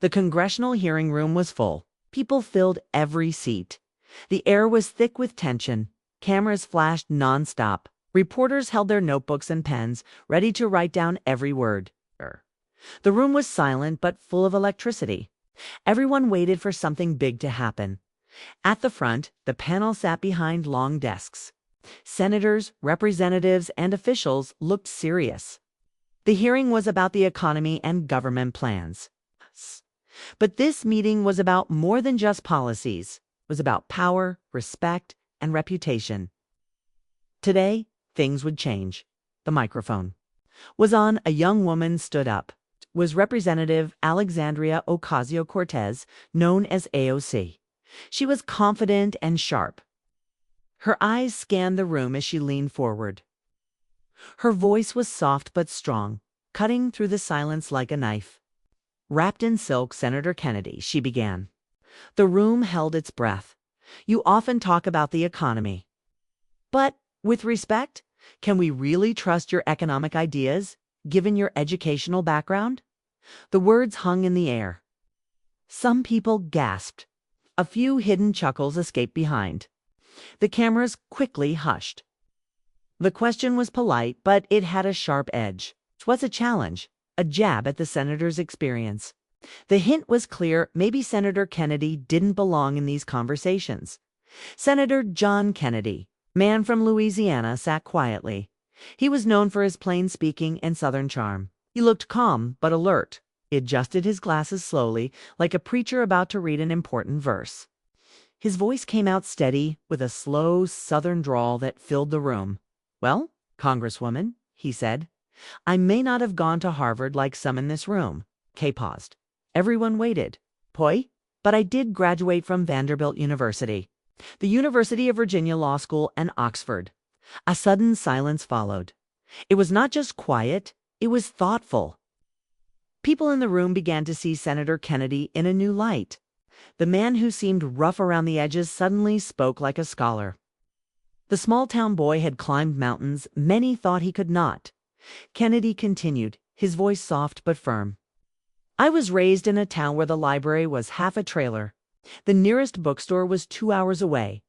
The congressional hearing room was full. People filled every seat. The air was thick with tension. Cameras flashed nonstop. Reporters held their notebooks and pens, ready to write down every word. The room was silent but full of electricity. Everyone waited for something big to happen. At the front, the panel sat behind long desks. Senators, representatives, and officials looked serious. The hearing was about the economy and government plans. But this meeting was about more than just policies. It was about power, respect, and reputation. Today, things would change. The microphone was on. A young woman stood up. It was Representative Alexandria Ocasio-Cortez, known as AOC. She was confident and sharp. Her eyes scanned the room as she leaned forward. Her voice was soft but strong, cutting through the silence like a knife. Wrapped in silk, Senator Kennedy, she began. The room held its breath. You often talk about the economy. But, with respect, can we really trust your economic ideas, given your educational background? The words hung in the air. Some people gasped. A few hidden chuckles escaped behind. The cameras quickly hushed. The question was polite, but it had a sharp edge. It was a challenge, a jab at the senator's experience. The hint was clear. Maybe Senator Kennedy didn't belong in these conversations. Senator John Kennedy, man from Louisiana, sat quietly. He was known for his plain speaking and Southern charm. He looked calm but alert. He adjusted his glasses slowly, like a preacher about to read an important verse. His voice came out steady, with a slow Southern drawl that filled the room. "Well, Congresswoman," he said, "I may not have gone to Harvard like some in this room." Kay paused. Everyone waited. "Poi? But I did graduate from Vanderbilt University, the University of Virginia Law School, and Oxford." A sudden silence followed. It was not just quiet, it was thoughtful. People in the room began to see Senator Kennedy in a new light. The man who seemed rough around the edges suddenly spoke like a scholar. The small-town boy had climbed mountains many thought he could not. Kennedy continued, his voice soft but firm. "I was raised in a town where the library was half a trailer. The nearest bookstore was 2 hours away.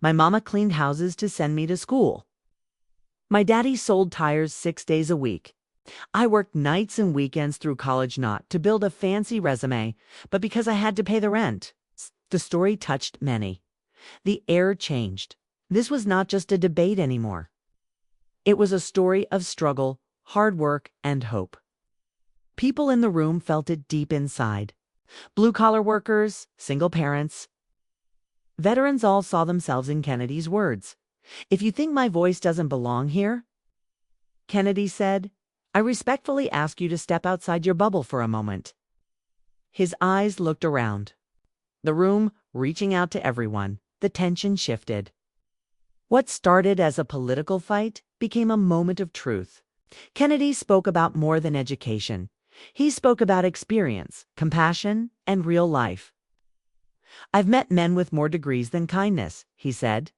My mama cleaned houses to send me to school. My daddy sold tires 6 days a week. I worked nights and weekends through college, not to build a fancy resume, but because I had to pay the rent." The story touched many. The air changed. This was not just a debate anymore. It was a story of struggle, hard work, and hope. People in the room felt it deep inside. Blue-collar workers, single parents, veterans all saw themselves in Kennedy's words. "If you think my voice doesn't belong here," Kennedy said, "I respectfully ask you to step outside your bubble for a moment." His eyes looked around. The room, reaching out to everyone, the tension shifted. What started as a political fight became a moment of truth. Kennedy spoke about more than education. He spoke about experience, compassion, and real life. "I've met men with more degrees than kindness," he said,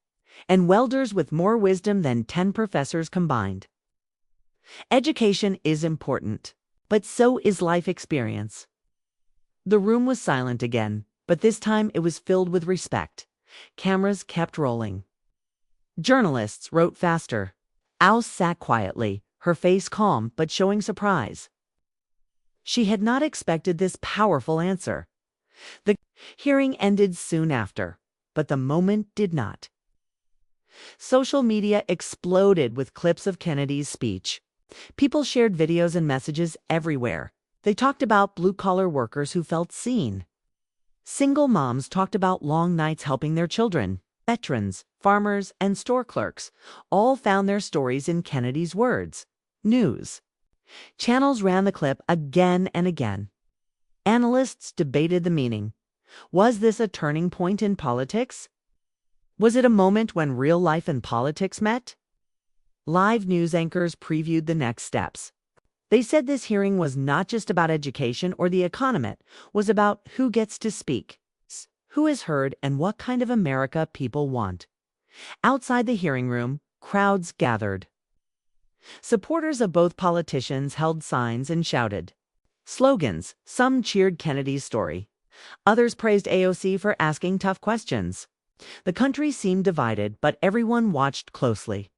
"and welders with more wisdom than 10 professors combined. Education is important, but so is life experience." The room was silent again, but this time it was filled with respect. Cameras kept rolling. Journalists wrote faster. Al sat quietly, her face calm but showing surprise. She had not expected this powerful answer. The hearing ended soon after, but the moment did not. Social media exploded with clips of Kennedy's speech. People shared videos and messages everywhere. They talked about blue-collar workers who felt seen. Single moms talked about long nights helping their children. Veterans, farmers, and store clerks all found their stories in Kennedy's words. News channels ran the clip again and again. Analysts debated the meaning. Was this a turning point in politics? Was it a moment when real life and politics met? Live news anchors previewed the next steps. They said this hearing was not just about education or the economy, it was about who gets to speak, who is heard, and what kind of America people want. Outside the hearing room, crowds gathered. Supporters of both politicians held signs and shouted, Slogans. Some cheered Kennedy's story. Others praised AOC for asking tough questions. The country seemed divided, but everyone watched closely.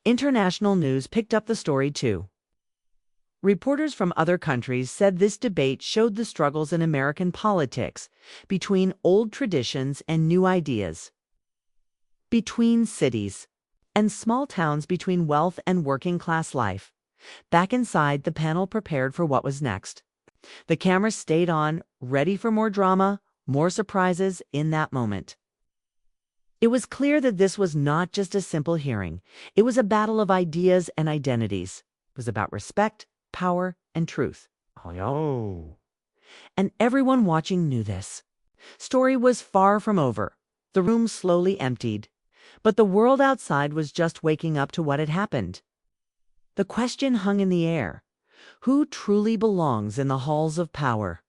International news picked up the story too. Reporters from other countries said this debate showed the struggles in American politics between old traditions and new ideas, between cities and small towns, between wealth and working class life. Back inside, the panel prepared for what was next. The cameras stayed on, ready for more drama, more surprises in that moment. It was clear that this was not just a simple hearing. It was a battle of ideas and identities. It was about respect, power, and truth. Oh. And everyone watching knew this. Story was far from over. The room slowly emptied. But the world outside was just waking up to what had happened. The question hung in the air. Who truly belongs in the halls of power?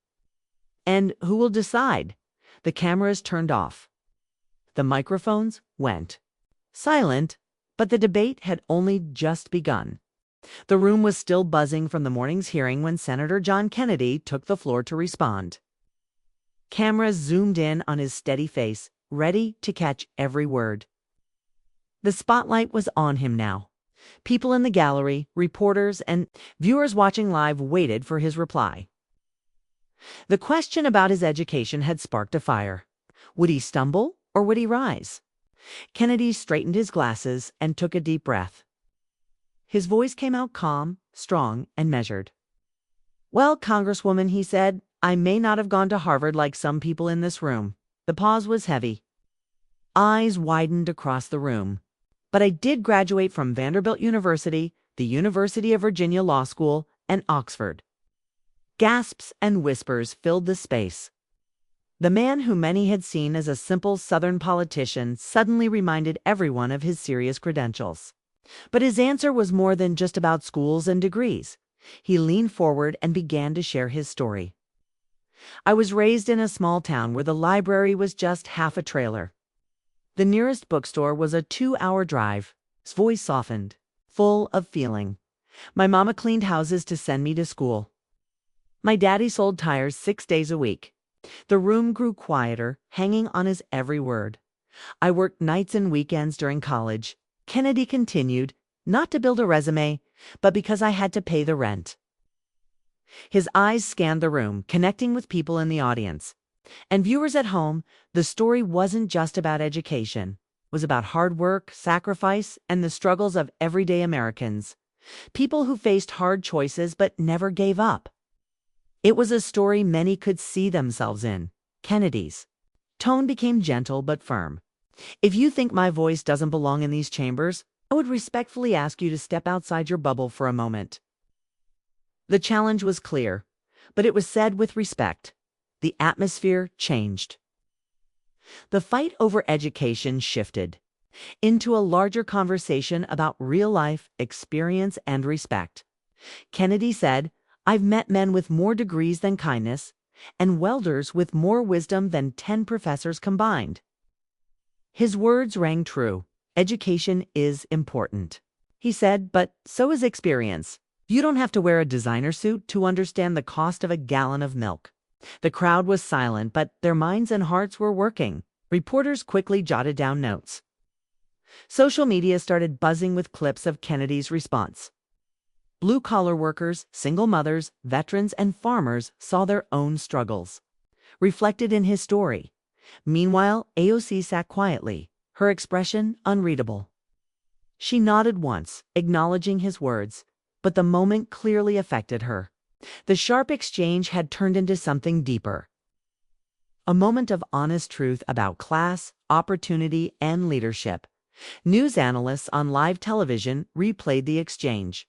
And who will decide? The cameras turned off. The microphones went silent, but the debate had only just begun. The room was still buzzing from the morning's hearing when Senator John Kennedy took the floor to respond. Cameras zoomed in on his steady face, ready to catch every word. The spotlight was on him now. People in the gallery, reporters, and viewers watching live waited for his reply. The question about his education had sparked a fire. Would he stumble or would he rise? Kennedy straightened his glasses and took a deep breath. His voice came out calm, strong, and measured. "Well, Congresswoman," he said, "I may not have gone to Harvard like some people in this room." The pause was heavy. Eyes widened across the room. "But I did graduate from Vanderbilt University, the University of Virginia Law School, and Oxford." Gasps and whispers filled the space. The man who many had seen as a simple Southern politician suddenly reminded everyone of his serious credentials. But his answer was more than just about schools and degrees. He leaned forward and began to share his story. "I was raised in a small town where the library was just half a trailer. The nearest bookstore was a 2-hour drive." His voice softened, full of feeling. "My mama cleaned houses to send me to school. My daddy sold tires 6 days a week." The room grew quieter, hanging on his every word. "I worked nights and weekends during college," Kennedy continued, "not to build a resume, but because I had to pay the rent." His eyes scanned the room, connecting with people in the audience. And viewers at home, the story wasn't just about education. It was about hard work, sacrifice, and the struggles of everyday Americans. People who faced hard choices but never gave up. It was a story many could see themselves in. Kennedy's tone became gentle but firm. "If you think my voice doesn't belong in these chambers, I would respectfully ask you to step outside your bubble for a moment." The challenge was clear, but it was said with respect. The atmosphere changed. The fight over education shifted into a larger conversation about real life, experience, and respect. Kennedy said, "I've met men with more degrees than kindness, and welders with more wisdom than 10 professors combined." His words rang true. Education is important, he said, but so is experience. You don't have to wear a designer suit to understand the cost of a gallon of milk. The crowd was silent, but their minds and hearts were working. Reporters quickly jotted down notes. Social media started buzzing with clips of Kennedy's response. Blue-collar workers, single mothers, veterans, and farmers saw their own struggles reflected in his story. Meanwhile, AOC sat quietly, her expression unreadable. She nodded once, acknowledging his words, but the moment clearly affected her. The sharp exchange had turned into something deeper. A moment of honest truth about class, opportunity, and leadership. News analysts on live television replayed the exchange.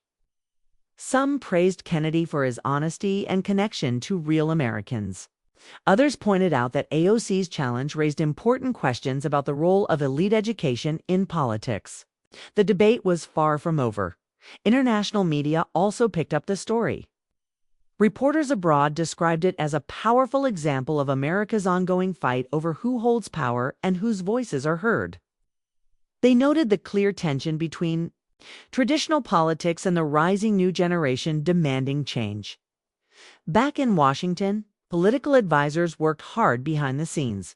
Some praised Kennedy for his honesty and connection to real Americans. Others pointed out that AOC's challenge raised important questions about the role of elite education in politics. The debate was far from over. International media also picked up the story. Reporters abroad described it as a powerful example of America's ongoing fight over who holds power and whose voices are heard. They noted the clear tension between traditional politics and the rising new generation demanding change. Back in Washington, political advisors worked hard behind the scenes.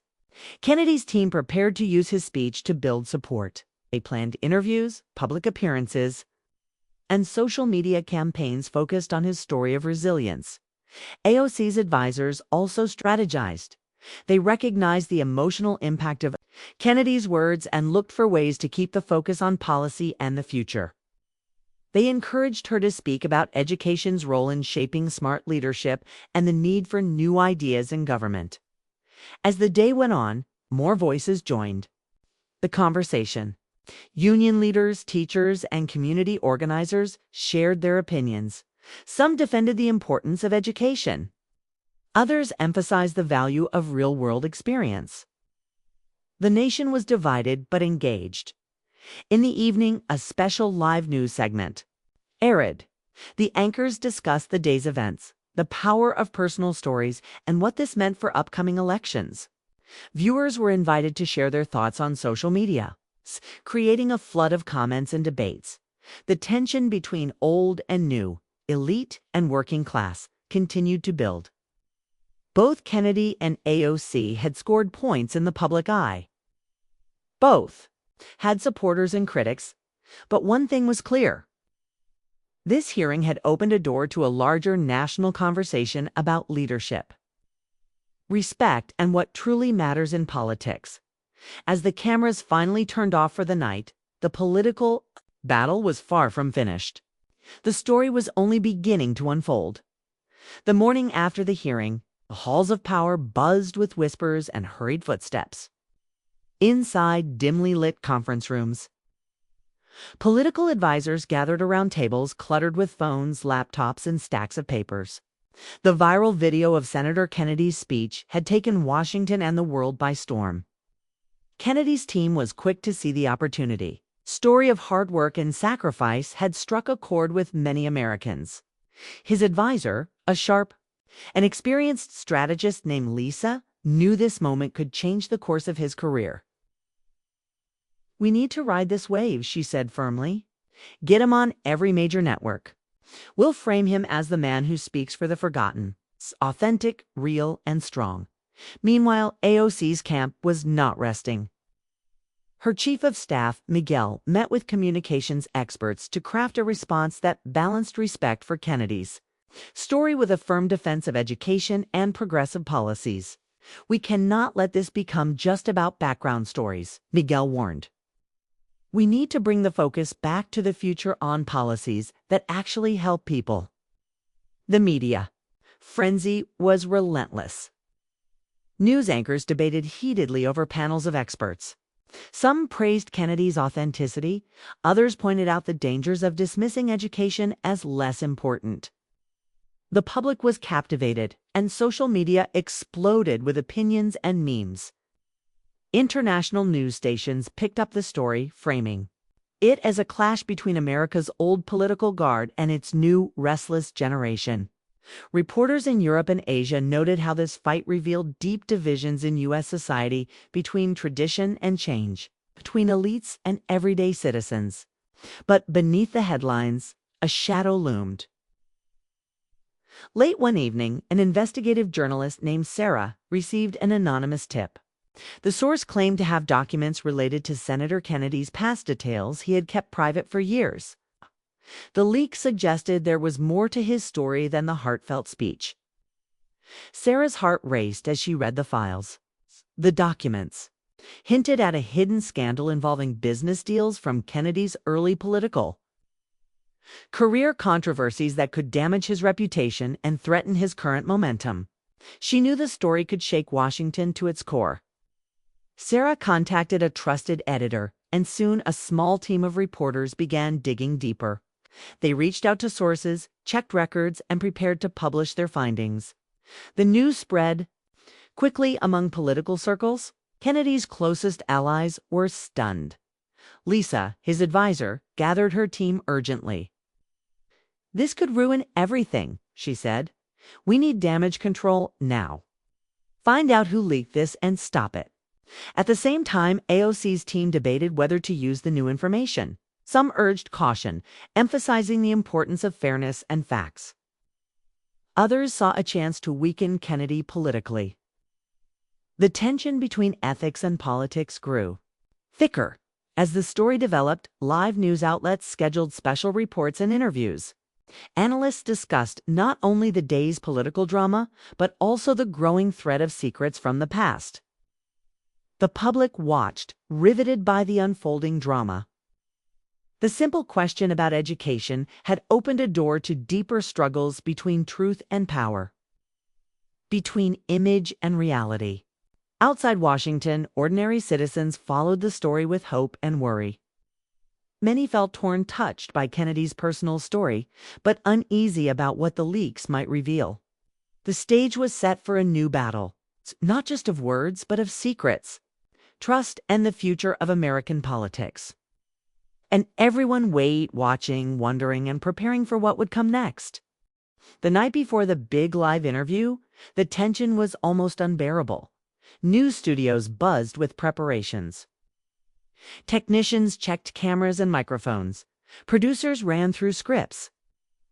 Kennedy's team prepared to use his speech to build support. They planned interviews, public appearances, and social media campaigns focused on his story of resilience. AOC's advisors also strategized. They recognized the emotional impact of Kennedy's words and looked for ways to keep the focus on policy and the future. They encouraged her to speak about education's role in shaping smart leadership and the need for new ideas in government. As the day went on, more voices joined the conversation. Union leaders, teachers, and community organizers shared their opinions. Some defended the importance of education. Others emphasized the value of real-world experience. The nation was divided but engaged. In the evening, a special live news segment aired. The anchors discussed the day's events, the power of personal stories, and what this meant for upcoming elections. Viewers were invited to share their thoughts on social media, creating a flood of comments and debates. The tension between old and new, elite and working class, continued to build. Both Kennedy and AOC had scored points in the public eye. Both had supporters and critics, but one thing was clear. This hearing had opened a door to a larger national conversation about leadership, respect, and what truly matters in politics. As the cameras finally turned off for the night, the political battle was far from finished. The story was only beginning to unfold. The morning after the hearing, the halls of power buzzed with whispers and hurried footsteps. Inside dimly lit conference rooms, political advisors gathered around tables cluttered with phones, laptops, and stacks of papers. The viral video of Senator Kennedy's speech had taken Washington and the world by storm. Kennedy's team was quick to see the opportunity. Story of hard work and sacrifice had struck a chord with many Americans. His advisor, a sharp and experienced strategist named Lisa, knew this moment could change the course of his career. "We need to ride this wave," she said firmly. "Get him on every major network. We'll frame him as the man who speaks for the forgotten, authentic, real, and strong." Meanwhile, AOC's camp was not resting. Her chief of staff, Miguel, met with communications experts to craft a response that balanced respect for Kennedy's story with a firm defense of education and progressive policies. "We cannot let this become just about background stories," Miguel warned. "We need to bring the focus back to the future on policies that actually help people." The media frenzy was relentless. News anchors debated heatedly over panels of experts. Some praised Kennedy's authenticity, others pointed out the dangers of dismissing education as less important. The public was captivated, and social media exploded with opinions and memes. International news stations picked up the story, framing it as a clash between America's old political guard and its new, restless generation. Reporters in Europe and Asia noted how this fight revealed deep divisions in U.S. society between tradition and change, between elites and everyday citizens. But beneath the headlines, a shadow loomed. Late one evening, an investigative journalist named Sarah received an anonymous tip. The source claimed to have documents related to Senator Kennedy's past details he had kept private for years. The leak suggested there was more to his story than the heartfelt speech. Sarah's heart raced as she read the files. The documents hinted at a hidden scandal involving business deals from Kennedy's early political career, controversies that could damage his reputation and threaten his current momentum. She knew the story could shake Washington to its core. Sarah contacted a trusted editor, and soon a small team of reporters began digging deeper. They reached out to sources, checked records, and prepared to publish their findings. The news spread quickly among political circles. Kennedy's closest allies were stunned. Lisa, his advisor, gathered her team urgently. "This could ruin everything," she said. "We need damage control now. Find out who leaked this and stop it." At the same time, AOC's team debated whether to use the new information. Some urged caution, emphasizing the importance of fairness and facts. Others saw a chance to weaken Kennedy politically. The tension between ethics and politics grew thicker. As the story developed, live news outlets scheduled special reports and interviews. Analysts discussed not only the day's political drama, but also the growing threat of secrets from the past. The public watched, riveted by the unfolding drama. The simple question about education had opened a door to deeper struggles between truth and power, between image and reality. Outside Washington, ordinary citizens followed the story with hope and worry. Many felt touched by Kennedy's personal story, but uneasy about what the leaks might reveal. The stage was set for a new battle, not just of words, but of secrets, trust, and the future of American politics. And everyone watching, wondering, and preparing for what would come next. The night before the big live interview, the tension was almost unbearable. News studios buzzed with preparations. Technicians checked cameras and microphones. Producers ran through scripts.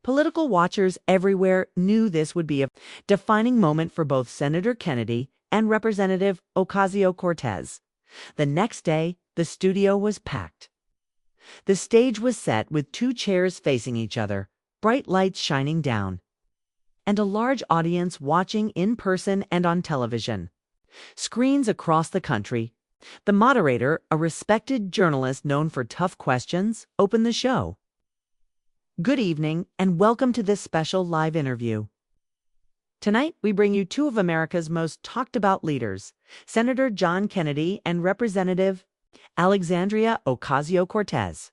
Political watchers everywhere knew this would be a defining moment for both Senator Kennedy and Representative Ocasio-Cortez. The next day, the studio was packed. The stage was set with 2 chairs facing each other, bright lights shining down, and a large audience watching in person and on television. Screens across the country. The moderator, a respected journalist known for tough questions, opened the show. Good evening, and welcome to this special live interview. Tonight, we bring you 2 of America's most talked-about leaders, Senator John Kennedy and Representative Alexandria Ocasio-Cortez.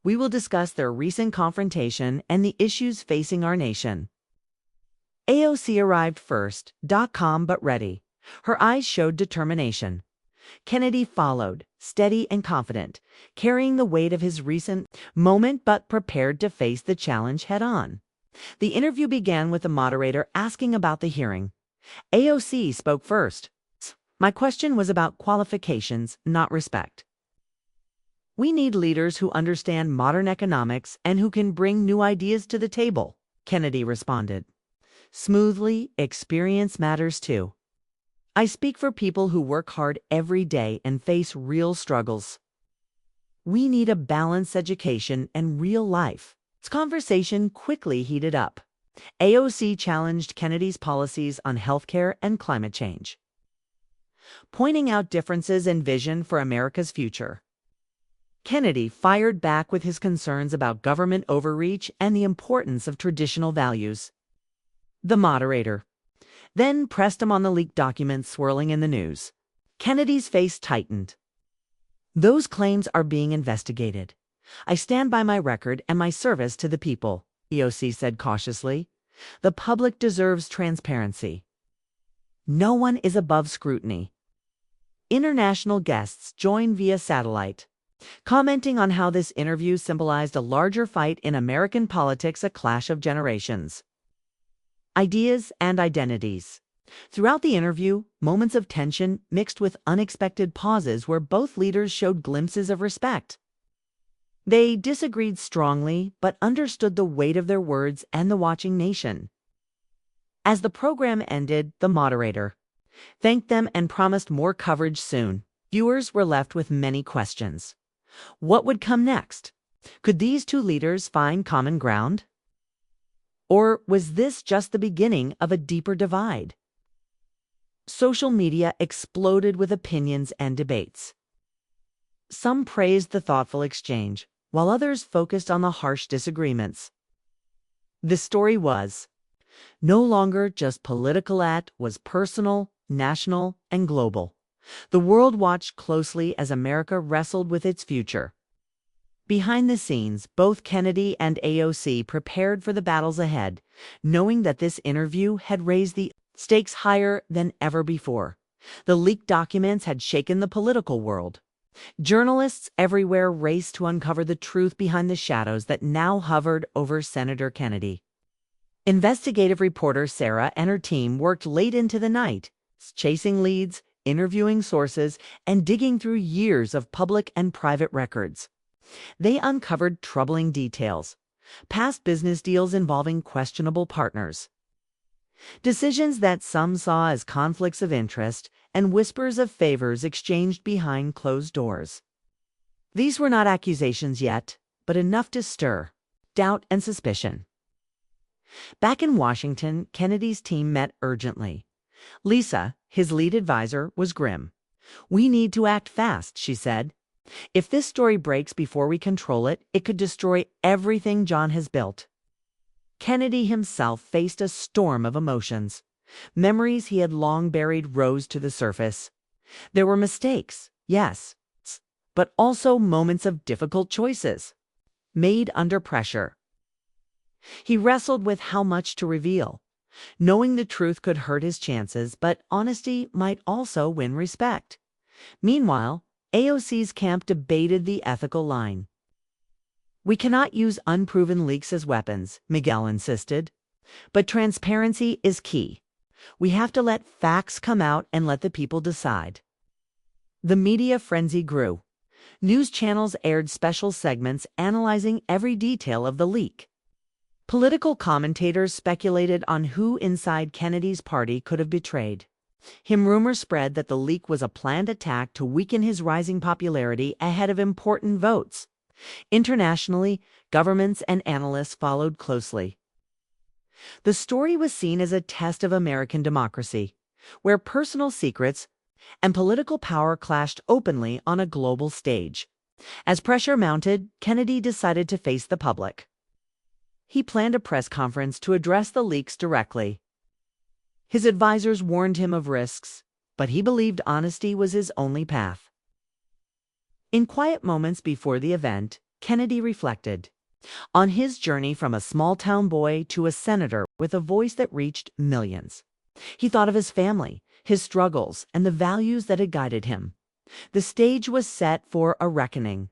We will discuss their recent confrontation and the issues facing our nation. AOC arrived first, calm but ready. Her eyes showed determination. Kennedy followed, steady and confident, carrying the weight of his recent moment but prepared to face the challenge head-on. The interview began with the moderator asking about the hearing. AOC spoke first. My question was about qualifications, not respect. We need leaders who understand modern economics and who can bring new ideas to the table, Kennedy responded. Smoothly, experience matters too. I speak for people who work hard every day and face real struggles. We need a balanced education and real life. This conversation quickly heated up. AOC challenged Kennedy's policies on healthcare and climate change, pointing out differences in vision for America's future. Kennedy fired back with his concerns about government overreach and the importance of traditional values. The moderator then pressed him on the leaked documents swirling in the news. Kennedy's face tightened. Those claims are being investigated. I stand by my record and my service to the people, AOC said cautiously. The public deserves transparency. No one is above scrutiny. International guests joined via satellite, commenting on how this interview symbolized a larger fight in American politics, a clash of generations, ideas, and identities. Throughout the interview, moments of tension mixed with unexpected pauses where both leaders showed glimpses of respect. They disagreed strongly, but understood the weight of their words and the watching nation. As the program ended, the moderator thanked them and promised more coverage soon. Viewers were left with many questions. What would come next? Could these 2 leaders find common ground? Or was this just the beginning of a deeper divide? Social media exploded with opinions and debates. Some praised the thoughtful exchange, while others focused on the harsh disagreements. The story was no longer just political, it was personal, national, and global. The world watched closely as America wrestled with its future. Behind the scenes, both Kennedy and AOC prepared for the battles ahead, knowing that this interview had raised the stakes higher than ever before. The leaked documents had shaken the political world. Journalists everywhere raced to uncover the truth behind the shadows that now hovered over Senator Kennedy. Investigative reporter Sarah and her team worked late into the night, chasing leads, interviewing sources, and digging through years of public and private records. They uncovered troubling details, past business deals involving questionable partners, Decisions that some saw as conflicts of interest and whispers of favors exchanged behind closed doors. These were not accusations yet, but enough to stir doubt and suspicion. Back in Washington, Kennedy's team met urgently. Lisa, his lead advisor, was grim. "We need to act fast," she said. "If this story breaks before we control it, it could destroy everything John has built." Kennedy himself faced a storm of emotions. Memories he had long buried rose to the surface. There were mistakes, yes, but also moments of difficult choices, made under pressure. He wrestled with how much to reveal. Knowing the truth could hurt his chances, but honesty might also win respect. Meanwhile, AOC's camp debated the ethical line. "We cannot use unproven leaks as weapons," Miguel insisted. "But transparency is key. We have to let facts come out and let the people decide." The media frenzy grew. News channels aired special segments analyzing every detail of the leak. Political commentators speculated on who inside Kennedy's party could have betrayed him. Rumors spread that the leak was a planned attack to weaken his rising popularity ahead of important votes. Internationally, governments and analysts followed closely. The story was seen as a test of American democracy, where personal secrets and political power clashed openly on a global stage. As pressure mounted, Kennedy decided to face the public. He planned a press conference to address the leaks directly. His advisors warned him of risks, but he believed honesty was his only path. In quiet moments before the event, Kennedy reflected on his journey from a small-town boy to a senator with a voice that reached millions. He thought of his family, his struggles, and the values that had guided him. The stage was set for a reckoning.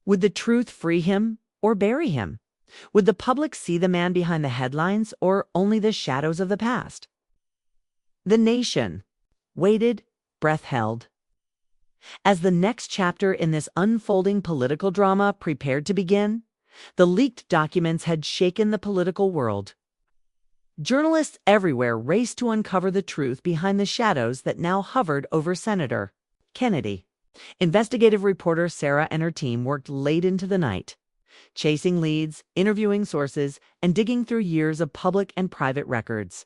Would the truth free him or bury him? Would the public see the man behind the headlines or only the shadows of the past? The nation waited, breath held. As the next chapter in this unfolding political drama prepared to begin, the leaked documents had shaken the political world. Journalists everywhere raced to uncover the truth behind the shadows that now hovered over Senator Kennedy. Investigative reporter Sarah and her team worked late into the night, chasing leads, interviewing sources, and digging through years of public and private records.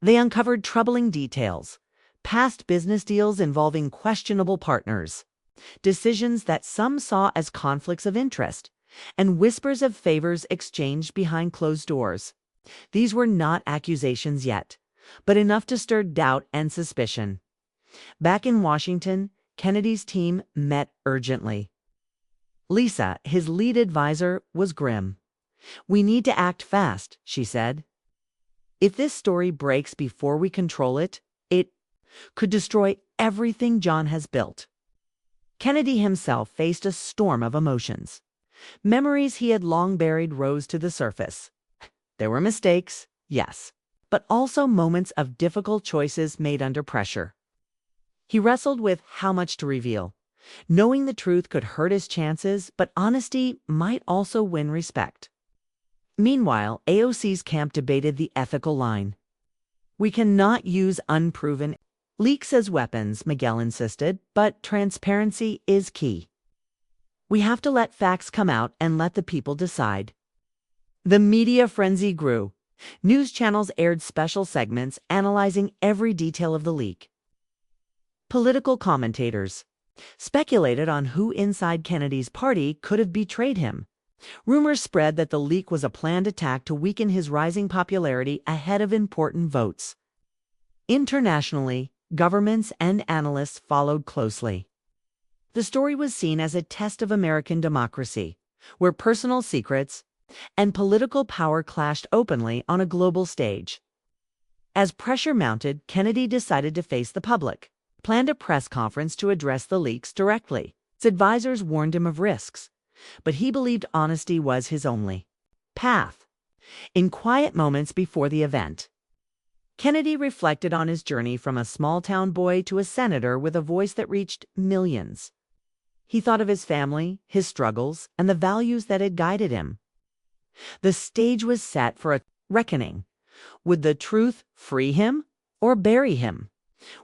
They uncovered troubling details, past business deals involving questionable partners, decisions that some saw as conflicts of interest, and whispers of favors exchanged behind closed doors. These were not accusations yet, but enough to stir doubt and suspicion. Back in Washington, Kennedy's team met urgently. Lisa, his lead advisor, was grim. "We need to act fast," she said. "If this story breaks before we control it, it could destroy everything John has built." Kennedy himself faced a storm of emotions. Memories he had long buried rose to the surface. There were mistakes, yes, but also moments of difficult choices made under pressure. He wrestled with how much to reveal. Knowing the truth could hurt his chances, but honesty might also win respect. Meanwhile, AOC's camp debated the ethical line. "We cannot use unproven leaks as weapons," Miguel insisted, "but transparency is key. We have to let facts come out and let the people decide." The media frenzy grew. News channels aired special segments analyzing every detail of the leak. Political commentators speculated on who inside Kennedy's party could have betrayed him. Rumors spread that the leak was a planned attack to weaken his rising popularity ahead of important votes. Internationally, governments and analysts followed closely. The story was seen as a test of American democracy, where personal secrets and political power clashed openly on a global stage. As pressure mounted, Kennedy decided to face the public, planned a press conference to address the leaks directly. His advisors warned him of risks, but he believed honesty was his only path. In quiet moments before the event, Kennedy reflected on his journey from a small-town boy to a senator with a voice that reached millions. He thought of his family, his struggles, and the values that had guided him. The stage was set for a reckoning. Would the truth free him or bury him?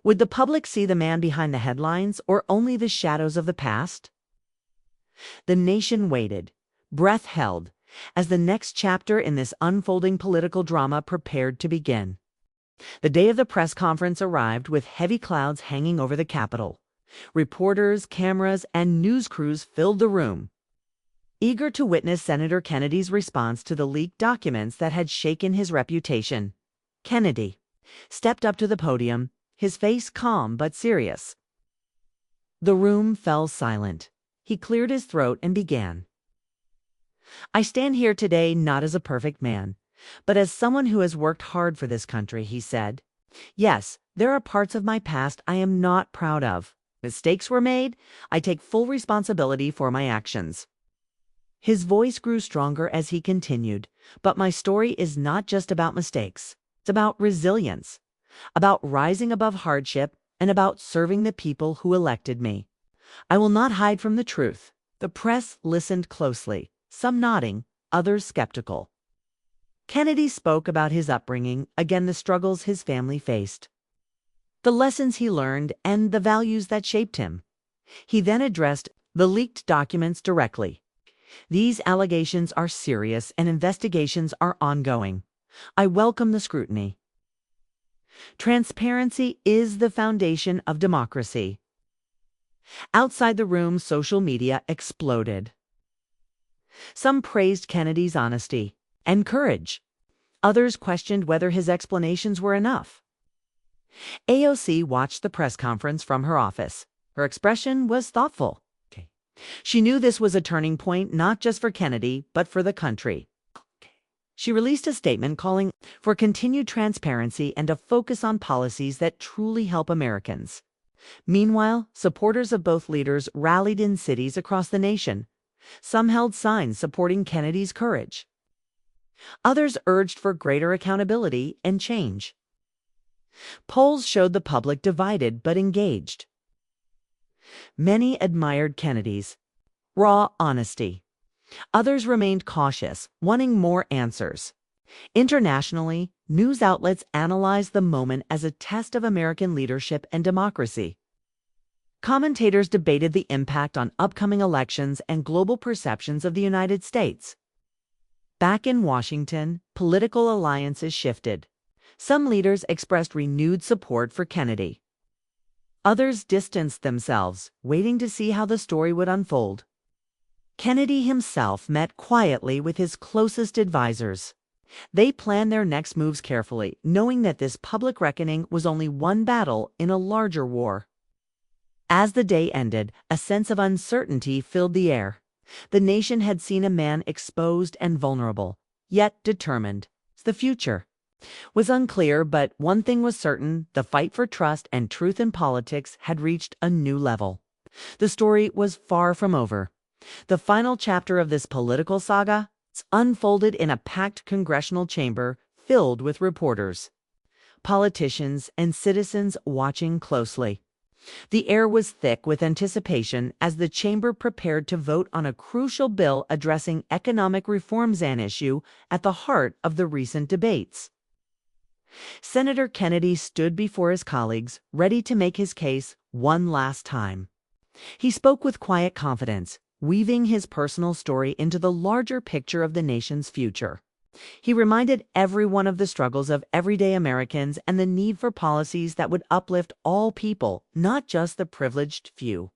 Would the public see the man behind the headlines or only the shadows of the past? The nation waited, breath held, as the next chapter in this unfolding political drama prepared to begin. The day of the press conference arrived with heavy clouds hanging over the Capitol. Reporters, cameras, and news crews filled the room, eager to witness Senator Kennedy's response to the leaked documents that had shaken his reputation. Kennedy stepped up to the podium, his face calm but serious. The room fell silent. He cleared his throat and began. "I stand here today not as a perfect man, but as someone who has worked hard for this country," he said. "Yes, there are parts of my past I am not proud of. Mistakes were made. I take full responsibility for my actions." His voice grew stronger as he continued, "But my story is not just about mistakes. It's about resilience, about rising above hardship, and about serving the people who elected me. I will not hide from the truth." The press listened closely, some nodding, others skeptical. Kennedy spoke about his upbringing, again the struggles his family faced, the lessons he learned, and the values that shaped him. He then addressed the leaked documents directly. "These allegations are serious and investigations are ongoing. I welcome the scrutiny. Transparency is the foundation of democracy." Outside the room, social media exploded. Some praised Kennedy's honesty and courage. Others questioned whether his explanations were enough. AOC watched the press conference from her office. Her expression was thoughtful. She knew this was a turning point not just for Kennedy, but for the country. She released a statement calling for continued transparency and a focus on policies that truly help Americans. Meanwhile, supporters of both leaders rallied in cities across the nation. Some held signs supporting Kennedy's courage. Others urged for greater accountability and change. Polls showed the public divided but engaged. Many admired Kennedy's raw honesty. Others remained cautious, wanting more answers. Internationally, news outlets analyzed the moment as a test of American leadership and democracy. Commentators debated the impact on upcoming elections and global perceptions of the United States. Back in Washington, political alliances shifted. Some leaders expressed renewed support for Kennedy. Others distanced themselves, waiting to see how the story would unfold. Kennedy himself met quietly with his closest advisors. They planned their next moves carefully, knowing that this public reckoning was only one battle in a larger war. As the day ended, a sense of uncertainty filled the air. The nation had seen a man exposed and vulnerable, yet determined. The future was unclear, but one thing was certain: the fight for trust and truth in politics had reached a new level. The story was far from over. The final chapter of this political saga unfolded in a packed congressional chamber filled with reporters, politicians, and citizens watching closely. The air was thick with anticipation as the chamber prepared to vote on a crucial bill addressing economic reforms, an issue at the heart of the recent debates. Senator Kennedy stood before his colleagues, ready to make his case one last time. He spoke with quiet confidence, weaving his personal story into the larger picture of the nation's future. He reminded everyone of the struggles of everyday Americans and the need for policies that would uplift all people, not just the privileged few.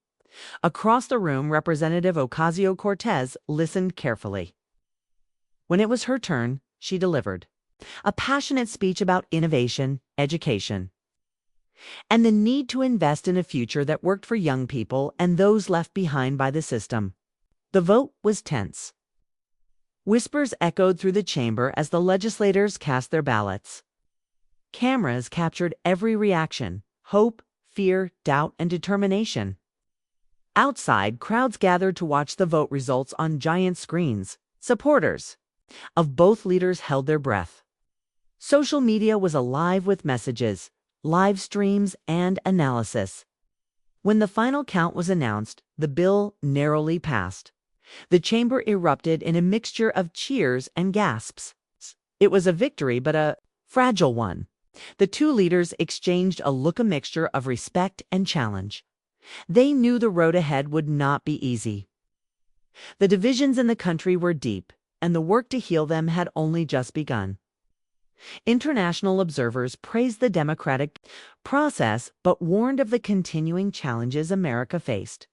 Across the room, Representative Ocasio-Cortez listened carefully. When it was her turn, she delivered a passionate speech about innovation, education, and the need to invest in a future that worked for young people and those left behind by the system. The vote was tense. Whispers echoed through the chamber as the legislators cast their ballots. Cameras captured every reaction: hope, fear, doubt, and determination. Outside, crowds gathered to watch the vote results on giant screens. Supporters of both leaders held their breath. Social media was alive with messages, live streams, and analysis. When the final count was announced, the bill narrowly passed. The chamber erupted in a mixture of cheers and gasps. It was a victory, but a fragile one. The two leaders exchanged a look, a mixture of respect and challenge. They knew the road ahead would not be easy. The divisions in the country were deep, and the work to heal them had only just begun. International observers praised the democratic process but warned of the continuing challenges America faced.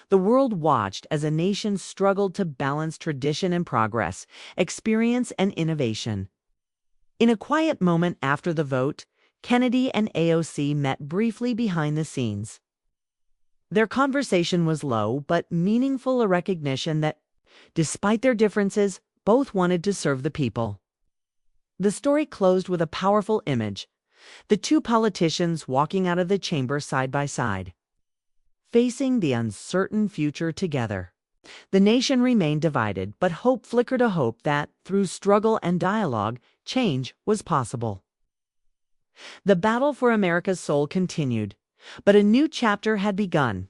The world watched as a nation struggled to balance tradition and progress, experience and innovation. In a quiet moment after the vote, Kennedy and AOC met briefly behind the scenes. Their conversation was low but meaningful, a recognition that, despite their differences, both wanted to serve the people. The story closed with a powerful image: the two politicians walking out of the chamber side by side, facing the uncertain future together. The nation remained divided, but hope flickered, a hope that, through struggle and dialogue, change was possible. The battle for America's soul continued, but a new chapter had begun.